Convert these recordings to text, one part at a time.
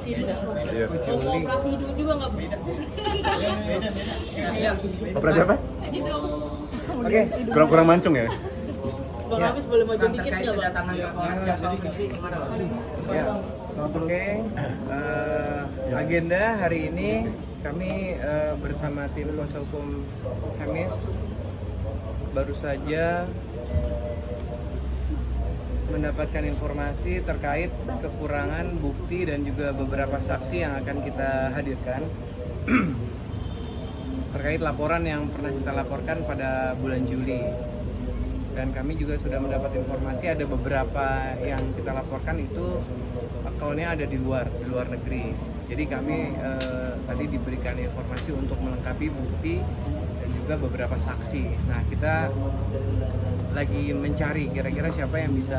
Sibuk Pak. Iya. Mau operasi hidung juga nggak Bu? Operasi apa? Hidung. Oke, Kurang mancung ya? Bang Hamis boleh maju dikit terkait nggak Bang? kedatangan ke Polres Jaksel sendiri gimana Bang? ya. Oke. Agenda hari ini kami bersama tim kuasa hukum Hamis baru saja mendapatkan informasi terkait kekurangan bukti dan juga beberapa saksi yang akan kita hadirkan terkait laporan yang pernah kita laporkan pada bulan Juli. Dan kami juga sudah mendapat informasi ada beberapa yang kita laporkan itu akunnya ada di luar negeri. Jadi kami tadi diberikan informasi untuk melengkapi bukti dan juga beberapa saksi. Nah, kita lagi mencari kira-kira siapa yang bisa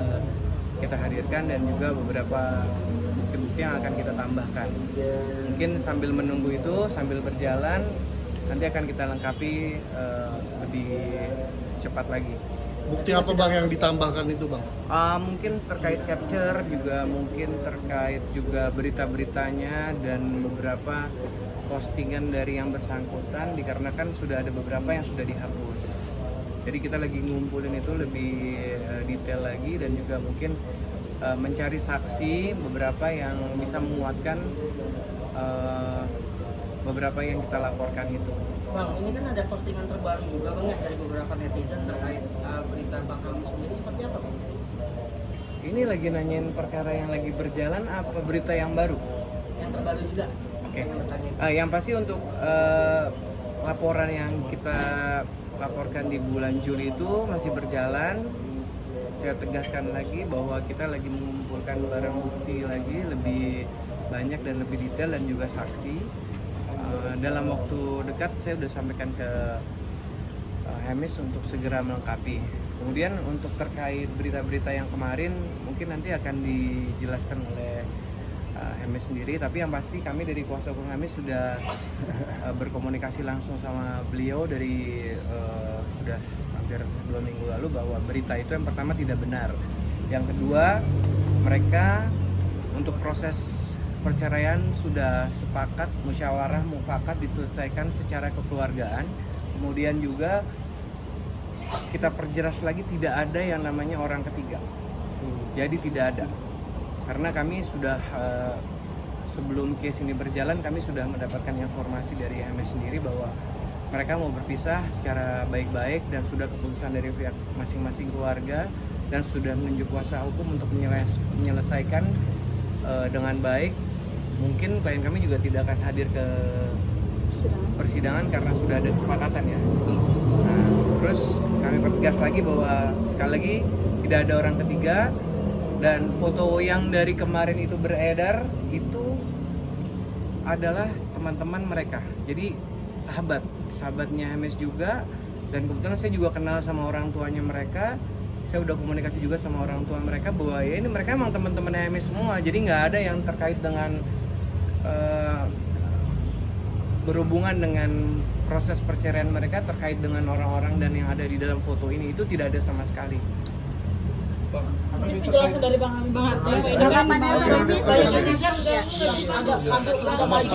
kita hadirkan dan juga beberapa bukti-bukti yang akan kita tambahkan. Mungkin sambil menunggu itu, sambil berjalan, nanti akan kita lengkapi lebih cepat lagi. Bukti apa Bang yang ditambahkan itu Bang? Mungkin terkait capture, juga mungkin terkait juga berita-beritanya dan beberapa postingan dari yang bersangkutan dikarenakan sudah ada beberapa yang sudah dihapus. Jadi kita lagi ngumpulin itu lebih detail lagi dan juga mungkin mencari saksi beberapa yang bisa menguatkan beberapa yang kita laporkan itu. Bang, ini kan ada postingan terbaru juga Bang ya dari beberapa netizen terkait berita Bang Hamis sendiri seperti apa Bang? Ini lagi nanyain perkara yang lagi berjalan apa berita yang baru? Yang terbaru juga. Oke. Yang bertanya. Yang pasti untuk laporan yang kita laporkan di bulan Juli itu masih berjalan. Saya tegaskan lagi bahwa kita lagi mengumpulkan barang bukti lagi lebih banyak dan lebih detail dan juga saksi. Dalam waktu dekat saya sudah sampaikan ke Hamis untuk segera melengkapi. Kemudian untuk terkait berita-berita yang kemarin mungkin nanti akan dijelaskan oleh Hamis sendiri, tapi yang pasti kami dari kuasa hukum Hamis sudah berkomunikasi langsung sama beliau dari sudah hampir 2 minggu lalu bahwa berita itu yang pertama tidak benar. Yang kedua, mereka untuk proses perceraian sudah sepakat musyawarah mufakat diselesaikan secara kekeluargaan. Kemudian juga kita perjelas lagi tidak ada yang namanya orang ketiga. Jadi tidak ada. Karena kami sudah sebelum case ini berjalan kami sudah mendapatkan informasi dari MS sendiri bahwa mereka mau berpisah secara baik-baik dan sudah keputusan dari pihak masing-masing keluarga dan sudah menunjuk kuasa hukum untuk menyelesaikan dengan baik. Mungkin klien kami juga tidak akan hadir ke persidangan karena sudah ada kesepakatan ya. Nah, terus kami pertegas lagi bahwa sekali lagi tidak ada orang ketiga dan foto yang dari kemarin itu beredar itu adalah teman-teman mereka. Jadi sahabatnya MS juga, dan kebetulan saya juga kenal sama orang tuanya mereka. Saya udah komunikasi juga sama orang tua mereka bahwa ya ini mereka emang teman-teman MS semua. Jadi nggak ada yang terkait dengan berhubungan dengan proses perceraian mereka terkait dengan orang-orang dan yang ada di dalam foto ini itu tidak ada sama sekali. Ini penjelasan dari Bang Hamis. Ini kan banyak netizen agak maju.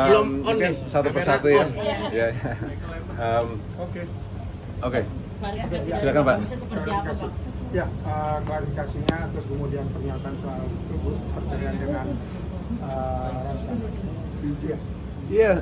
Belum on Mungkin satu persatu ya. Ya. Oke. Silakan, Pak. Seperti apa Pak? Ya, klarifikasinya terus kemudian pernyataan soal perceraian dengan Raisa. Iya,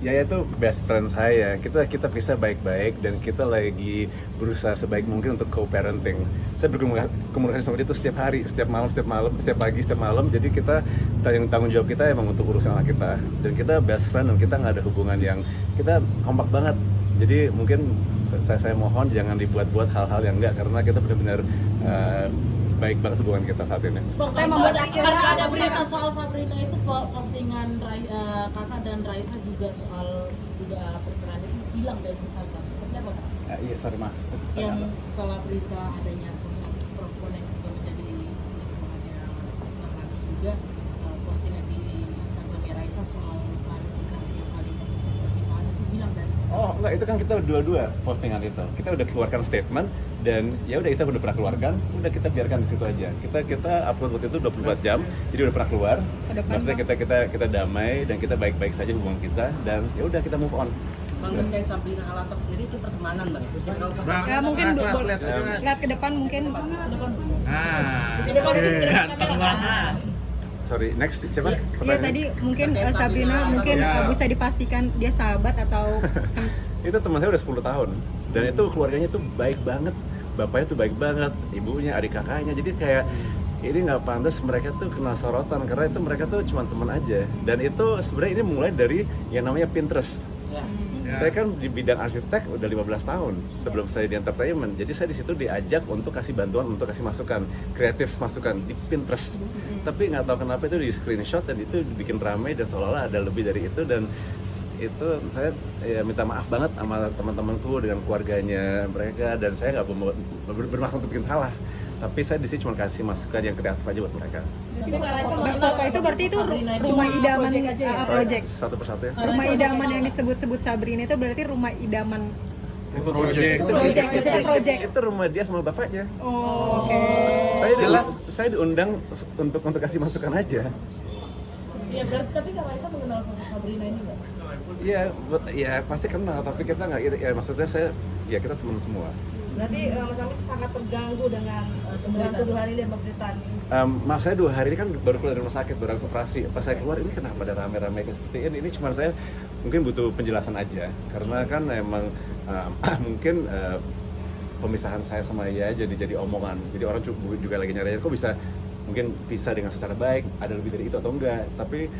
Yaya itu best friend saya. Kita bisa baik-baik dan kita lagi berusaha sebaik mungkin untuk co-parenting. Saya berkomunikasi sama dia itu setiap hari, setiap malam, setiap pagi, setiap malam. Jadi kita tanggung jawab kita emang untuk urusan anak kita. Dan kita best friend dan kita nggak ada hubungan yang kita kompak banget. Jadi mungkin saya mohon jangan dibuat-buat hal-hal yang enggak, karena kita benar-benar baik banget hubungan kita saat ini. Karena ada berita soal Sabrina itu postingan kakak dan Raisa juga soal perceraian itu hilang dari Instagram. Seperti apa Kak? Iya, sorry maaf. Yang setelah berita adanya sosok perempuan yang juga menjadi selingkuhannya Bang Hamis juga, postingan di Instagramnya Raisa soal klarifikasi yang paling perpisahan itu hilang dari Instagram. Oh enggak, itu kan kita dua-dua postingan itu. Kita udah keluarkan statement dan ya udah kita udah pernah keluarkan, udah kita biarkan di situ aja. Kita upload waktu itu 24 jam, jadi udah pernah keluar. Maksudnya kita damai dan kita baik-baik saja hubungan kita dan ya udah kita move on. Bang, terkait Sabrina Alatas sendiri itu pertemanan bang? Circle Bang, Ya mungkin lihat lihat ke depan mungkin. Ke depan sih, ke depan kamera. Sorry, next siapa? Iya Pertanyaan? tadi mungkin Terkait Sabrina Sabrina mungkin Alatas. bisa dipastikan dia sahabat atau Itu teman saya udah 10 tahun dan itu keluarganya tuh baik banget, bapaknya tuh baik banget, ibunya, adik kakaknya, jadi kayak ini nggak pantas mereka tuh kena sorotan karena itu mereka tuh cuma teman aja. Dan itu sebenarnya ini mulai dari yang namanya Pinterest. Ya. Saya kan di bidang arsitek udah 15 tahun sebelum saya di entertainment. Jadi saya di situ diajak untuk kasih bantuan, untuk kasih masukan, kreatif masukan di Pinterest. Tapi nggak tahu kenapa itu di screenshot dan itu dibikin ramai dan seolah-olah ada lebih dari itu. Dan itu saya ya minta maaf banget sama teman-temanku dengan keluarganya mereka, dan saya nggak bermaksud untuk bikin salah. Tapi saya di sini cuma kasih masukan yang kreatif aja buat mereka. berfoto itu berarti itu rumah idaman project. Satu persatu ya. Rumah idaman yang disebut-sebut Sabrina itu berarti rumah idaman itu project. project. Itu rumah dia sama bapaknya. Oh, oke. Saya diundang untuk kasih masukan aja. Iya berarti tapi Kak Raisa mengenal sosok Sabrina ini nggak? Iya pasti kenal, tapi kita nggak, ya maksudnya kita teman semua. Berarti Mas Amis sangat terganggu dengan tuduhan ini dan pemberitaan ini. Maaf, saya 2 hari ini kan baru keluar dari rumah sakit, baru habis operasi. Pas saya keluar ini kenapa ada rame-rame kayak seperti ini cuma saya mungkin butuh penjelasan aja. Karena kan emang mungkin pemisahan saya sama dia jadi omongan. Jadi orang juga lagi nyari kok bisa mungkin pisah dengan secara baik, ada lebih dari itu atau enggak. Tapi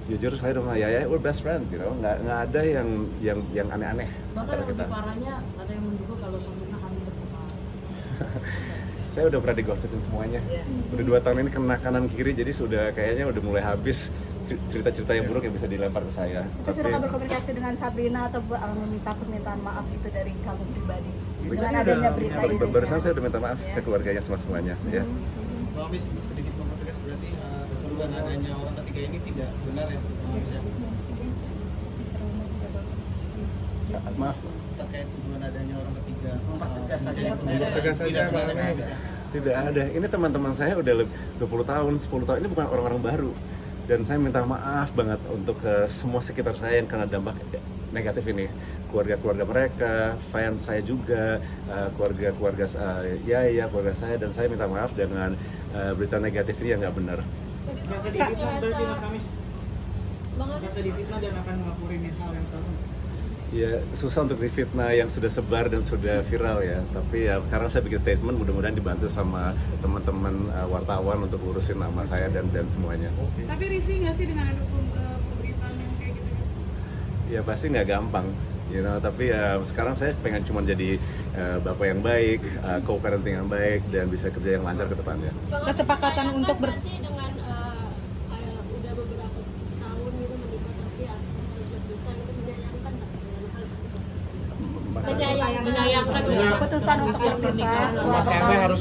jujur saya dengan Yaya we're best friends, nggak ada yang aneh-aneh Bahkan antara yang kita. lebih parahnya ada yang menduga kalau Sabrina hamil bersama. Saya udah pernah digosipin semuanya. Udah 2 tahun ini kena kanan kiri, jadi sudah kayaknya udah mulai habis cerita-cerita yang buruk yang bisa dilempar ke saya. Tapi sudah berkomunikasi dengan Sabrina atau meminta permintaan maaf itu dari kamu pribadi dengan adanya berita ini? Barusan saya udah minta maaf ke keluarganya semuanya. Ya. Bang Amis sedikit mempertegas berarti tuduhan adanya orang ketiga ini tidak benar ya Bang Amis ya? Maaf. Terkait tuduhan adanya orang ketiga. Mempertegas saja. Tegas saja Bang Amis. Tidak ada. Ini teman-teman saya udah 20 tahun, 10 tahun. Ini bukan orang-orang baru. Dan saya minta maaf banget untuk semua sekitar saya yang kena dampak negatif ini. Keluarga-keluarga mereka, fans saya juga, keluarga-keluarga Yaya, keluarga saya, dan saya minta maaf dengan berita negatif ini yang nggak benar. Merasa difitnah berarti Mas Amis? Merasa difitnah dan akan melaporin hal yang sama? Ya susah untuk difitnah yang sudah sebar dan sudah viral ya. Tapi ya sekarang saya bikin statement, mudah-mudahan dibantu sama teman-teman wartawan untuk urusin nama saya dan semuanya. Tapi risih nggak sih dengan ada pemberitaan yang kayak gitu? Ya pasti nggak gampang, tapi ya sekarang saya pengen cuma jadi bapak yang baik, co-parenting yang baik, dan bisa kerja yang lancar ke depannya. Kesepakatan untuk sih dengan udah beberapa tahun gitu menikah tapi harus berpisah itu menyayangkan nggak dengan hal tersebut? Menyayangkan Keputusan untuk berpisah setelah Makanya harus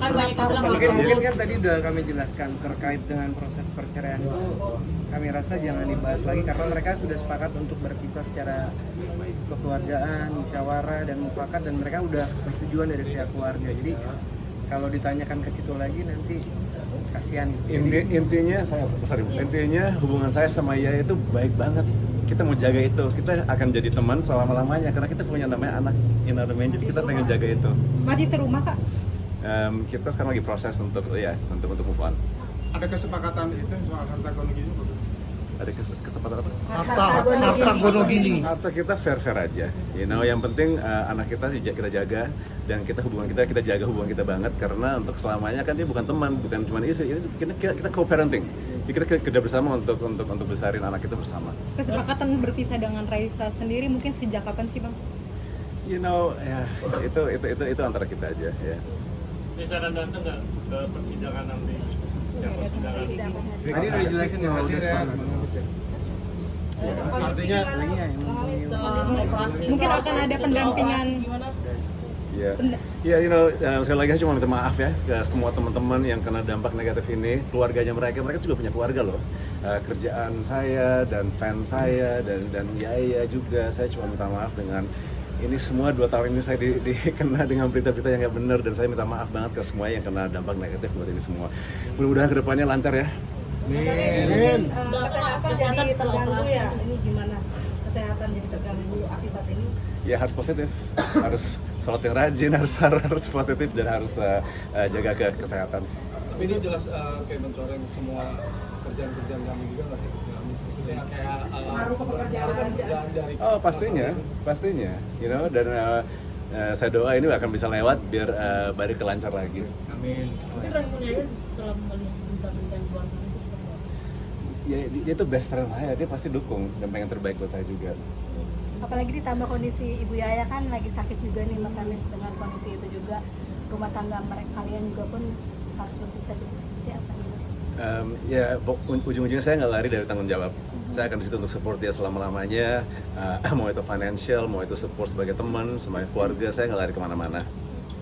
Mungkin kan tadi udah kami jelaskan terkait dengan proses perceraian itu, kami rasa jangan dibahas lagi karena mereka sudah sepakat untuk berpisah secara kekeluargaan, musyawarah dan mufakat, dan mereka udah persetujuan dari pihak keluarga. Jadi kalau ditanyakan ke situ lagi nanti kasihan gitu. Intinya hubungan saya sama Yaya itu baik banget. Kita mau jaga itu, kita akan jadi teman selama-lamanya karena kita punya namanya anak, jadi kita pengen jaga itu. Masih serumah Kak? Kita sekarang lagi proses untuk move on. Ada kesepakatan itu soal harta gonogini itu? Ada kesempatan apa? Harta gonogini. Atau kita fair aja, yang penting anak kita jaga dan kita jaga hubungan kita banget karena untuk selamanya kan dia bukan teman, bukan cuma istri, ini kita co-parenting, kita kerja bersama untuk besarin anak kita bersama. Kesepakatan berpisah dengan Raisa sendiri mungkin sejak kapan sih Bang? Ya itu antara kita aja ya. Bisa datang nggak ke persidangan nanti? Tadi udah dijelasin ya, udah sepakat. Artinya Mungkin akan ada pendampingan. Sekali lagi saya cuma minta maaf ya ke semua teman-teman yang kena dampak negatif ini, keluarganya mereka juga punya keluarga loh. Kerjaan saya dan fans saya dan Yaya juga, saya cuma minta maaf dengan ini semua 2 tahun ini saya dikena dengan berita-berita yang nggak benar, dan saya minta maaf banget ke semua yang kena dampak negatif buat ini semua. Mudah-mudahan kedepannya lancar ya. Amin. Kesehatan jadi setelah terganggu operasi. ya. Ini gimana? Kesehatan jadi terganggu akibat ini? Ya harus positif, harus sholat yang rajin, harus positif, dan harus jaga kesehatan. Tapi ini jelas kayak mencoreng semua kerjaan-kerjaan kami juga nggak sih? Maksudnya kayak Pengaruh ke pekerjaan. dari Oh pastinya, you know, dan saya doa ini akan bisa lewat biar Bari kelancar lagi. Amin. Mungkin responnya setelah melihat berita-berita yang keluar sana itu seperti apa? Ya dia tuh best friend saya, dia pasti dukung dan pengen terbaik buat saya juga. Apalagi ditambah kondisi Ibu Yaya kan lagi sakit juga nih Mas Amis, dengan kondisi itu juga rumah tangga mereka kalian juga pun harus bisa jadi seperti apa gitu. Ya ujung-ujungnya saya nggak lari dari tanggung jawab. Saya akan di situ untuk support dia selama-lamanya, mau itu financial, mau itu support sebagai teman, sebagai keluarga, saya nggak lari kemana-mana.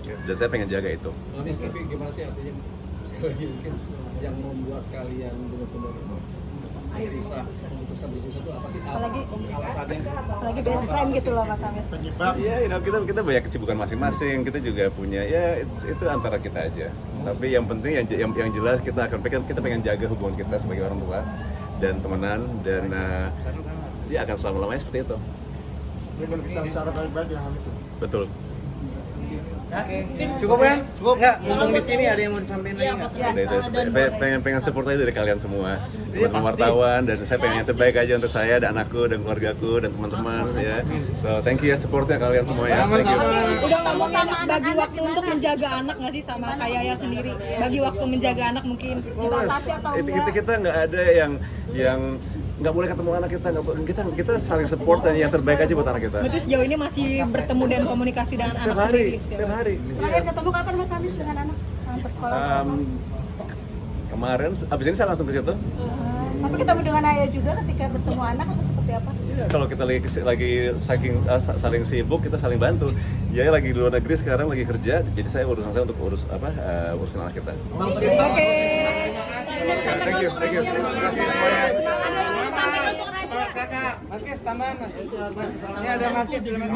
Dan saya pengen jaga itu. tapi gimana sih artinya sekali lagi mungkin yang membuat kalian benar-benar gelisah untuk sampai di situ apa sih? Apalagi best friend gitu loh Mas Amis. Iya, you know, kita banyak kesibukan masing-masing. Kita juga punya, ya itu antara kita aja. Tapi yang penting yang jelas kita pengen jaga hubungan kita sebagai orang tua dan temenan, dan dia akan selama-lamanya seperti itu. Ini berpisah secara baik-baik ya Hamis. Betul. Cukup kan? Cukup. Enggak, mumpung di sini ada yang mau disampaikan lagi Iya, nggak? Pak. Nah, itu pengen support aja dari kalian semua, teman wartawan, dan saya pengen yang terbaik aja untuk saya dan anakku dan keluargaku dan teman-teman ya. So thank you ya supportnya kalian semua ya. Thank you. Udah ngomong bagi waktu untuk menjaga anak nggak sih sama kayak ya sendiri? Bagi waktu menjaga anak mungkin. Dibatasi atau Kita nggak ada yang nggak boleh ketemu anak kita, nggak boleh, kita saling support dan yang terbaik aja buat anak kita. Berarti sejauh ini masih bertemu dan komunikasi dengan Setiap anak hari, sendiri setiap hari. Terakhir ketemu kapan Mas Amis dengan anak? Persekolah sama? Kemarin, abis ini saya langsung ke situ. Tapi ketemu dengan ayah juga ketika bertemu anak atau seperti apa? Ya, kalau kita lagi saling sibuk, kita saling bantu. Ya lagi di luar negeri sekarang, lagi kerja, jadi saya urusan saya untuk urusin anak kita. Oke. Thank you. Terima kasih semuanya. Kakak, Mas Kes tambahan Mas. Ini ada Mas Kes di dalam.